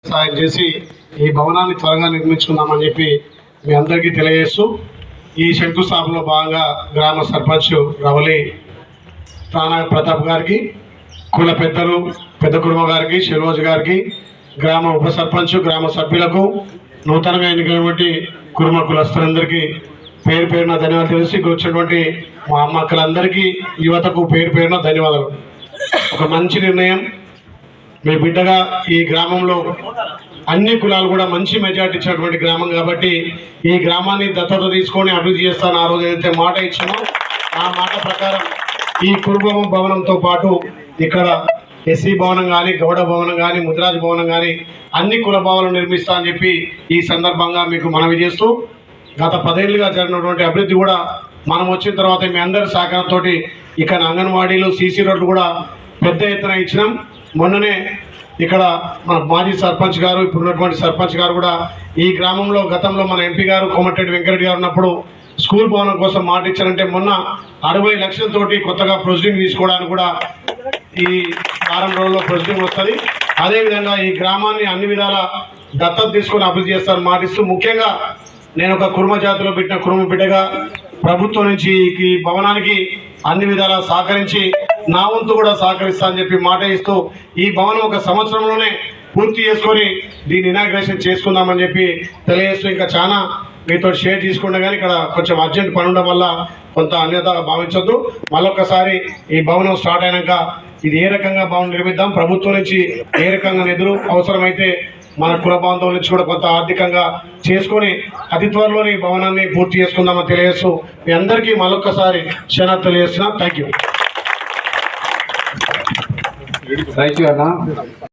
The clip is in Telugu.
సహాయం చేసి ఈ భవనాన్ని త్వరగా నిర్మించుకుందామని చెప్పి మీ అందరికీ తెలియజేస్తూ ఈ శంకుస్థాపనలో భాగంగా గ్రామ సర్పంచ్ రవలి తానా ప్రతాప్ గారికి, కుల పెద్దలు పెద్ద కుర్మ గారికి, శిరోజ్ గారికి, గ్రామ ఉప సర్పంచ్, గ్రామ సభ్యులకు, నూతనంగా ఎన్నికైనటువంటి కుర్మ కులస్తులందరికీ పేరు పేరున ధన్యవాదాలు తెలిసి వచ్చినటువంటి మా అమ్మక్కలందరికీ, యువతకు పేరు పేరున ధన్యవాదాలు. ఒక మంచి నిర్ణయం. మీ బిడ్డగా ఈ గ్రామంలో అన్ని కులాలు కూడా మంచి మెజార్టీ ఇచ్చినటువంటి గ్రామం కాబట్టి ఈ గ్రామాన్ని దత్తత తీసుకొని అభివృద్ధి చేస్తాను ఆ రోజు ఏదైతే మాట ఇచ్చానో ఆ మాట ప్రకారం ఈ కుటుంబం భవనంతో పాటు ఇక్కడ ఎస్సీ భవనం కానీ, గౌడ భవనం కానీ, ముదిరాజ్ భవనం కానీ అన్ని కుల భవనాలు నిర్మిస్తా అని చెప్పి ఈ సందర్భంగా మీకు మనవి చేస్తూ, గత 10 ఏళ్ళుగా జరిగినటువంటి అభివృద్ధి కూడా మనం వచ్చిన తర్వాత మీ అందరి సహకారంతో ఇక్కడ అంగన్వాడీలు, సీసీ రోడ్లు కూడా పెద్ద ఎత్తున ఇచ్చినాం. మొన్ననే ఇక్కడ మన మాజీ సర్పంచ్ గారు, ఇప్పుడున్నటువంటి సర్పంచ్ గారు కూడా ఈ గ్రామంలో గతంలో మన ఎంపీ గారు కోమటిరెడ్డి వెంకరెడ్డి గారు ఉన్నప్పుడు స్కూల్ భవనం కోసం మాట ఇచ్చారంటే మొన్న 60 లక్షలతోటి కొత్తగా ప్రొసీడింగ్ తీసుకోవడానికి కూడా ఈ వారం రోజుల్లో ప్రొసీడింగ్ వస్తుంది. అదేవిధంగా ఈ గ్రామాన్ని అన్ని విధాల దత్తత తీసుకొని అభివృద్ధి చేస్తారని మాటిస్తూ, ముఖ్యంగా నేను ఒక కుర్మ జాతిలో పెట్టిన కుర్మ బిడ్డగా ప్రభుత్వం నుంచి ఈ భవనానికి అన్ని విధాలా సహకరించి నా వంతు కూడా సహకరిస్తా అని చెప్పి మాట ఇస్తూ ఈ భవనం ఒక సంవత్సరంలోనే పూర్తి చేసుకొని దీన్ని ఇనాగ్రేషన్ చేసుకుందామని చెప్పి తెలియజేస్తూ, ఇంకా చాలా మీతో షేర్ తీసుకుంటే కానీ ఇక్కడ కొంచెం అర్జెంట్ పని ఉండడం వల్ల కొంత అన్యతగా భావించొద్దు. మళ్ళొక్కసారి ఈ భవనం స్టార్ట్ అయినాక ఇది ఏ రకంగా భవనం నిర్మిద్దాం, ప్రభుత్వం నుంచి ఏ రకంగా నిధులు అవసరమైతే మన కుల బాంధవుల నుంచి కూడా కొంత ఆర్థికంగా చేసుకొని అతి త్వరలోని భవనాన్ని పూర్తి చేసుకుందామని తెలియజేస్తూ మీ అందరికీ మళ్ళొక్కసారి క్షణాలు తెలియజేస్తున్నా. Thank you.